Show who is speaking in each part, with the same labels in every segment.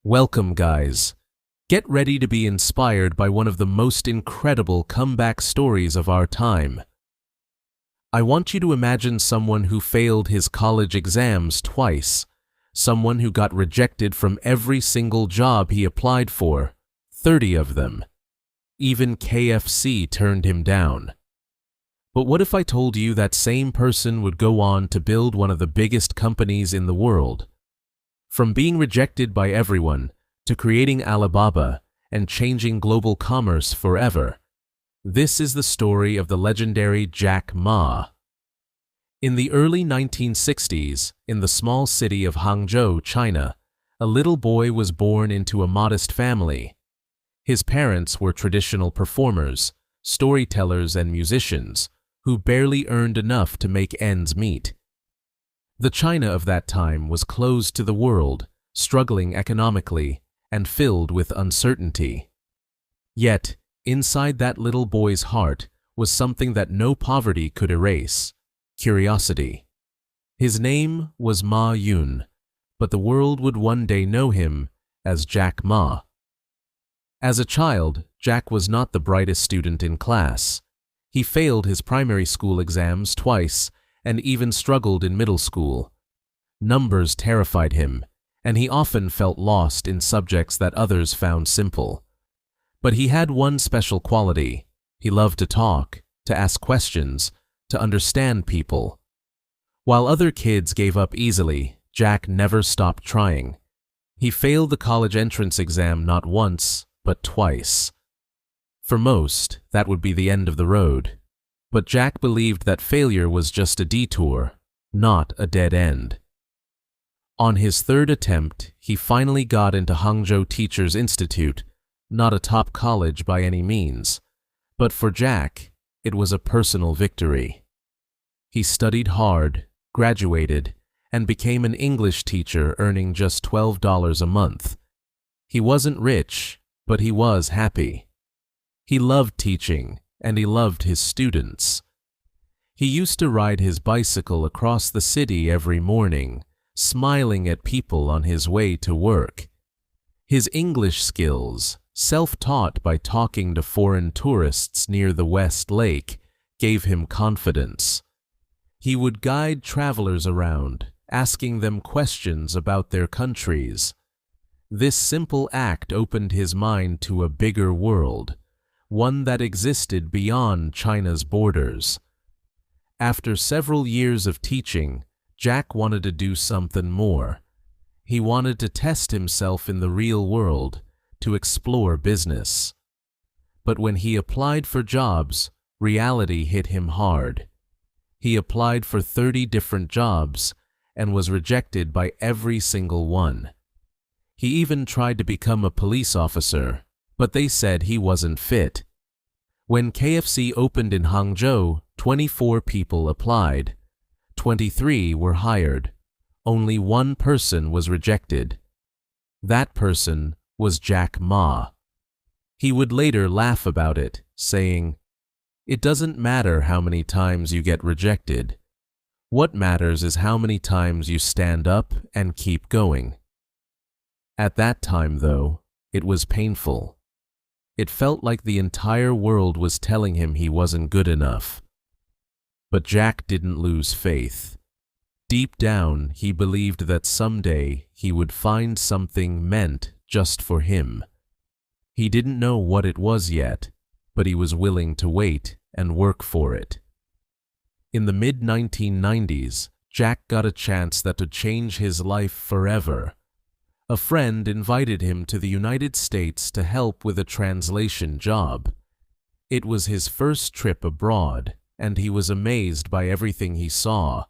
Speaker 1: Welcome, guys. Get ready to be inspired by one of the most incredible comeback stories of our time. I want you to imagine someone who failed his college exams twice, someone who got rejected from every single job he applied for, 30 of them. Even KFC turned him down. But what if I told you that same person would go on to build one of the biggest companies in the world? From being rejected by everyone to creating Alibaba and changing global commerce forever, this is the story of the legendary Jack Ma. In the early 1960s, in the small city of Hangzhou, China, a little boy was born into a modest family. His parents were traditional performers, storytellers, and musicians who barely earned enough to make ends meet. The China of that time was closed to the world, struggling economically, and filled with uncertainty. Yet, inside that little boy's heart was something that no poverty could erase: curiosity. His name was Ma Yun, but the world would one day know him as Jack Ma. As a child, Jack was not the brightest student in class. He failed his primary school exams twice and even struggled in middle school. Numbers terrified him, and he often felt lost in subjects that others found simple. But he had one special quality: he loved to talk, to ask questions, to understand people. While other kids gave up easily, Jack never stopped trying. He failed the college entrance exam not once, but twice. For most, that would be the end of the road. But Jack believed that failure was just a detour, not a dead end. On his third attempt, he finally got into Hangzhou Teachers Institute, not a top college by any means, but for Jack, it was a personal victory. He studied hard, graduated, and became an English teacher earning just $12 a month. He wasn't rich, but he was happy. He loved teaching, and he loved his students. He used to ride his bicycle across the city every morning, smiling at people on his way to work. His English skills, self-taught by talking to foreign tourists near the West Lake, gave him confidence. He would guide travelers around, asking them questions about their countries. This simple act opened his mind to a bigger world, one that existed beyond China's borders. After several years of teaching, Jack wanted to do something more. He wanted to test himself in the real world, to explore business. But when he applied for jobs, reality hit him hard. He applied for 30 different jobs and was rejected by every single one. He even tried to become a police officer, but they said he wasn't fit. When KFC opened in Hangzhou, 24 people applied. 23 were hired. Only one person was rejected. That person was Jack Ma. He would later laugh about it, saying, "It doesn't matter how many times you get rejected. What matters is how many times you stand up and keep going." At that time, though, it was painful. It felt like the entire world was telling him he wasn't good enough. But Jack didn't lose faith. Deep down, he believed that someday he would find something meant just for him. He didn't know what it was yet, but he was willing to wait and work for it. In the mid-1990s, Jack got a chance that would change his life forever. A friend invited him to the United States to help with a translation job. It was his first trip abroad, and he was amazed by everything he saw.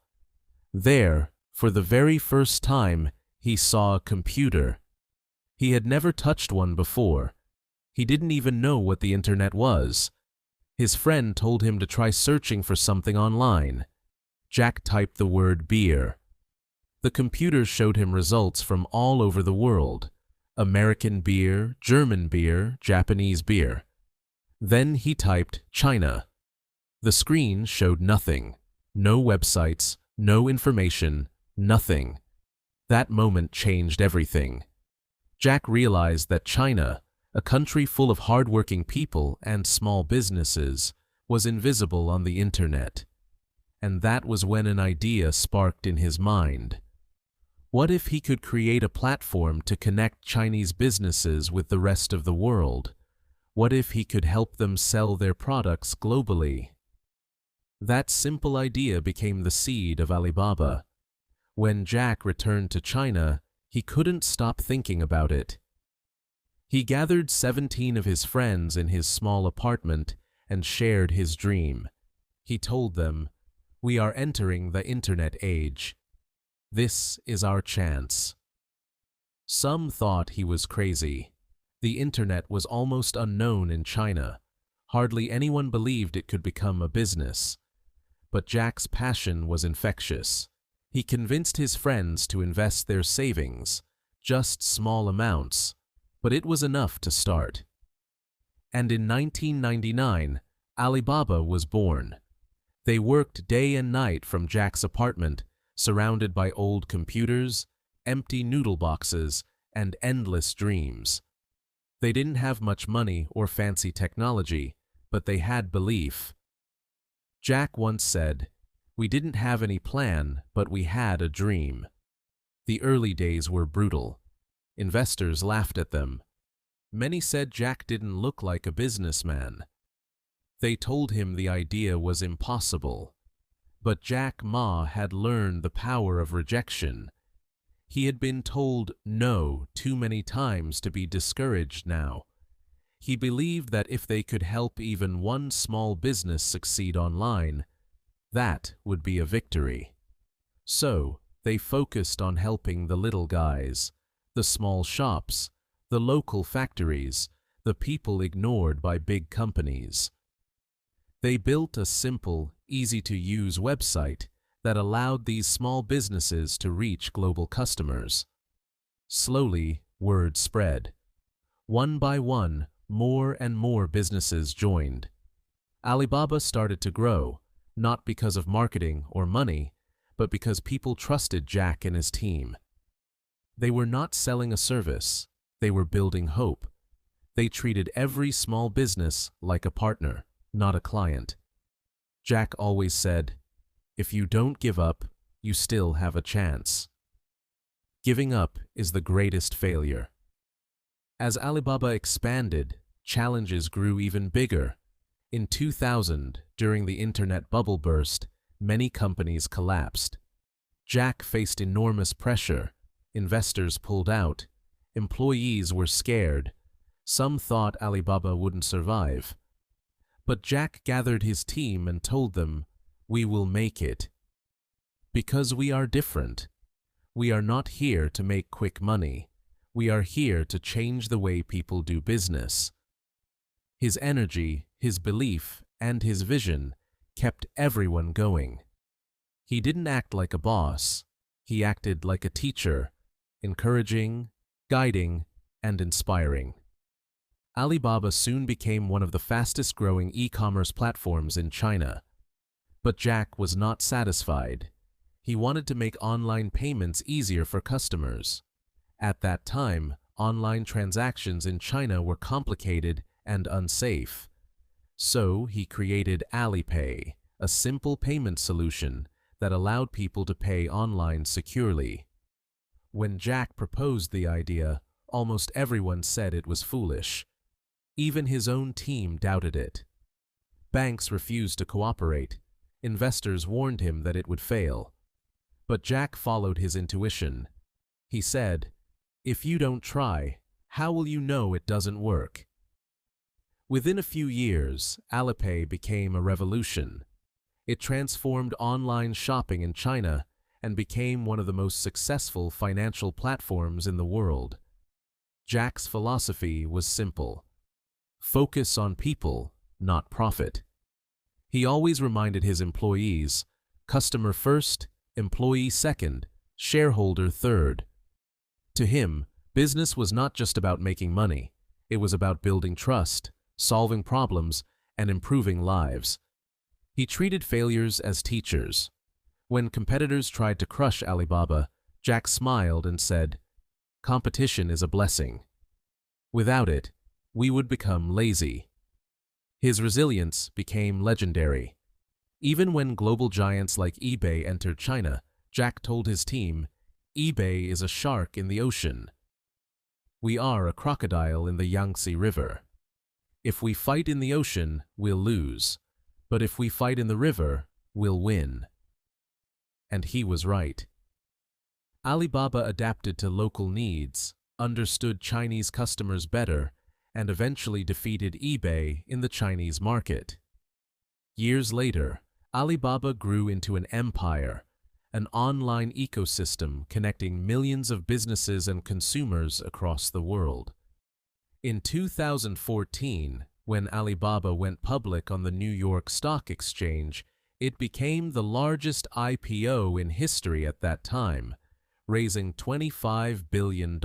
Speaker 1: There, for the very first time, he saw a computer. He had never touched one before. He didn't even know what the internet was. His friend told him to try searching for something online. Jack typed the word beer. The computer showed him results from all over the world: American beer, German beer, Japanese beer. Then he typed China. The screen showed nothing. No websites, no information, nothing. That moment changed everything. Jack realized that China, a country full of hardworking people and small businesses, was invisible on the internet. And that was when an idea sparked in his mind. What if he could create a platform to connect Chinese businesses with the rest of the world? What if he could help them sell their products globally? That simple idea became the seed of Alibaba. When Jack returned to China, he couldn't stop thinking about it. He gathered 17 of his friends in his small apartment and shared his dream. He told them, "We are entering the internet age. This is our chance." Some thought he was crazy. The internet was almost unknown in China. Hardly anyone believed it could become a business. But Jack's passion was infectious. He convinced his friends to invest their savings, just small amounts, but it was enough to start. And in 1999, Alibaba was born. They worked day and night from Jack's apartment, surrounded by old computers, empty noodle boxes, and endless dreams. They didn't have much money or fancy technology, but they had belief. Jack once said, "We didn't have any plan, but we had a dream." The early days were brutal. Investors laughed at them. Many said Jack didn't look like a businessman. They told him the idea was impossible. But Jack Ma had learned the power of rejection. He had been told no too many times to be discouraged now. He believed that if they could help even one small business succeed online, that would be a victory. So, they focused on helping the little guys, the small shops, the local factories, the people ignored by big companies. They built a simple, easy-to-use website that allowed these small businesses to reach global customers. Slowly, word spread. One by one, more and more businesses joined. Alibaba started to grow, not because of marketing or money, but because people trusted Jack and his team. They were not selling a service, they were building hope. They treated every small business like a partner, not a client. Jack always said, "If you don't give up, you still have a chance." Giving up is the greatest failure. As Alibaba expanded, challenges grew even bigger. In 2000, during the internet bubble burst, many companies collapsed. Jack faced enormous pressure. Investors pulled out. Employees were scared. Some thought Alibaba wouldn't survive. But Jack gathered his team and told them, "We will make it. Because we are different. We are not here to make quick money. We are here to change the way people do business." His energy, his belief, and his vision kept everyone going. He didn't act like a boss. He acted like a teacher, encouraging, guiding, and inspiring. Alibaba soon became one of the fastest-growing e-commerce platforms in China. But Jack was not satisfied. He wanted to make online payments easier for customers. At that time, online transactions in China were complicated and unsafe. So he created Alipay, a simple payment solution that allowed people to pay online securely. When Jack proposed the idea, almost everyone said it was foolish. Even his own team doubted it. Banks refused to cooperate. Investors warned him that it would fail. But Jack followed his intuition. He said, "If you don't try, how will you know it doesn't work?" Within a few years, Alipay became a revolution. It transformed online shopping in China and became one of the most successful financial platforms in the world. Jack's philosophy was simple. Focus on people, not profit. He always reminded his employees, customer first, employee second, shareholder third. To him, business was not just about making money. It was about building trust, solving problems, and improving lives. He treated failures as teachers. When competitors tried to crush Alibaba, Jack smiled and said, competition is a blessing. Without it, we would become lazy. His resilience became legendary. Even when global giants like eBay entered China, Jack told his team, "eBay is a shark in the ocean. We are a crocodile in the Yangtze River. If we fight in the ocean, we'll lose. But if we fight in the river, we'll win." And he was right. Alibaba adapted to local needs, understood Chinese customers better, and eventually defeated eBay in the Chinese market. Years later, Alibaba grew into an empire, an online ecosystem connecting millions of businesses and consumers across the world. In 2014, when Alibaba went public on the New York Stock Exchange, it became the largest IPO in history at that time, raising $25 billion.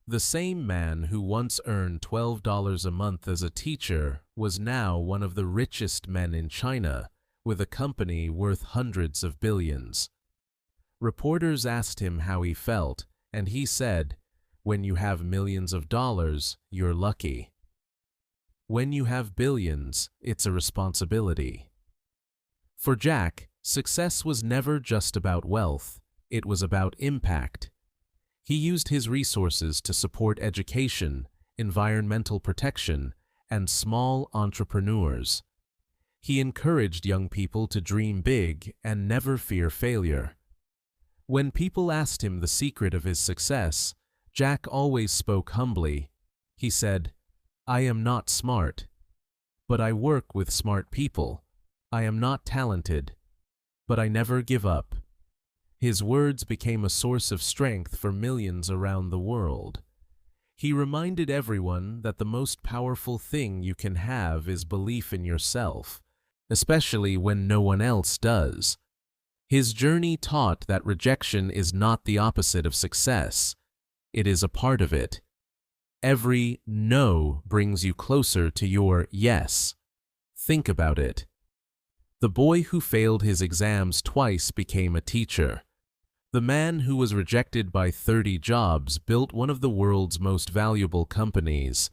Speaker 1: The same man who once earned $12 a month as a teacher was now one of the richest men in China, with a company worth hundreds of billions. Reporters asked him how he felt, and he said, "When you have millions of dollars, you're lucky. When you have billions, it's a responsibility." For Jack, success was never just about wealth, it was about impact. He used his resources to support education, environmental protection, and small entrepreneurs. He encouraged young people to dream big and never fear failure. When people asked him the secret of his success, Jack always spoke humbly. He said, "I am not smart, but I work with smart people. I am not talented, but I never give up." His words became a source of strength for millions around the world. He reminded everyone that the most powerful thing you can have is belief in yourself, especially when no one else does. His journey taught that rejection is not the opposite of success. It is a part of it. Every no brings you closer to your yes. Think about it. The boy who failed his exams twice became a teacher. The man who was rejected by 30 jobs built one of the world's most valuable companies.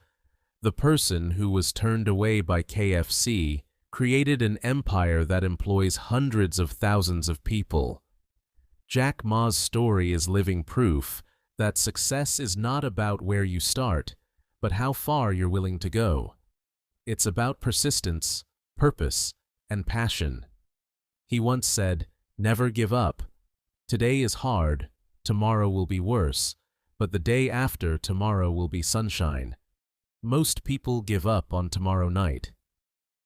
Speaker 1: The person who was turned away by KFC created an empire that employs hundreds of thousands of people. Jack Ma's story is living proof that success is not about where you start, but how far you're willing to go. It's about persistence, purpose, and passion. He once said, "Never give up. Today is hard, tomorrow will be worse, but the day after tomorrow will be sunshine." Most people give up on tomorrow night.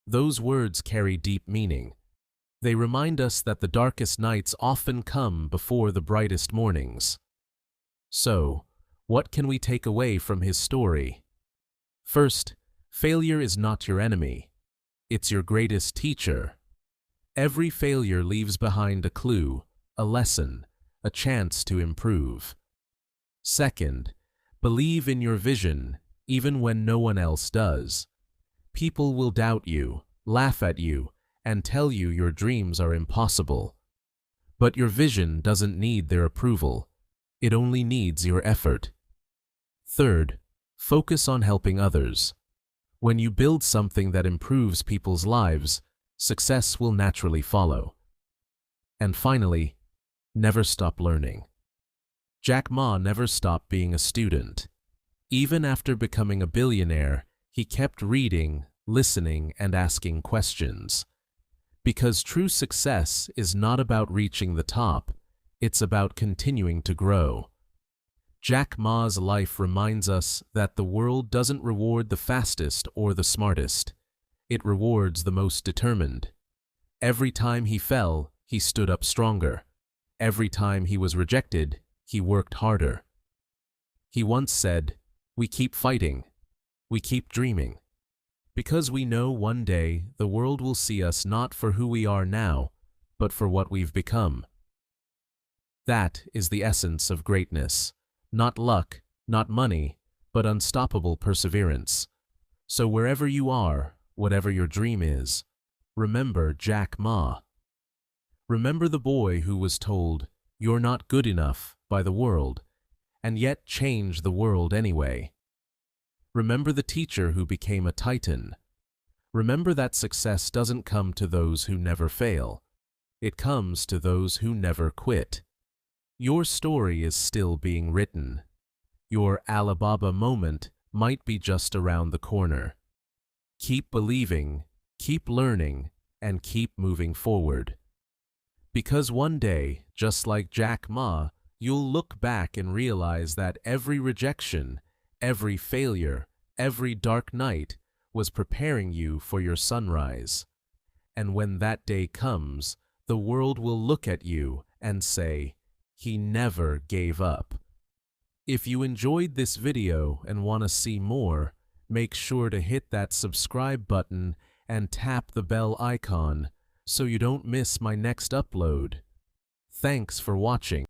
Speaker 1: Those words carry deep meaning. They remind us that the darkest nights often come before the brightest mornings. So, what can we take away from his story? First, failure is not your enemy. It's your greatest teacher. Every failure leaves behind a clue, a lesson, a chance to improve. Second, believe in your vision, even when no one else does. People will doubt you, laugh at you, and tell you your dreams are impossible. But your vision doesn't need their approval. It only needs your effort. Third, focus on helping others. When you build something that improves people's lives, success will naturally follow. And finally, never stop learning. Jack Ma never stopped being a student. Even after becoming a billionaire, he kept reading, listening, and asking questions. Because true success is not about reaching the top, it's about continuing to grow. Jack Ma's life reminds us that the world doesn't reward the fastest or the smartest. It rewards the most determined. Every time he fell, he stood up stronger. Every time he was rejected, he worked harder. He once said, "We keep fighting. We keep dreaming. Because we know one day the world will see us not for who we are now, but for what we've become." That is the essence of greatness. Not luck, not money, but unstoppable perseverance. So wherever you are, whatever your dream is, remember Jack Ma. Remember the boy who was told, "You're not good enough," by the world, and yet change the world anyway. Remember the teacher who became a titan. Remember that success doesn't come to those who never fail. It comes to those who never quit. Your story is still being written. Your Alibaba moment might be just around the corner. Keep believing, keep learning, and keep moving forward. Because one day, just like Jack Ma, you'll look back and realize that every rejection, every failure, every dark night was preparing you for your sunrise. And when that day comes, the world will look at you and say, "He never gave up." If you enjoyed this video and want to see more, make sure to hit that subscribe button and tap the bell icon so you don't miss my next upload. Thanks for watching.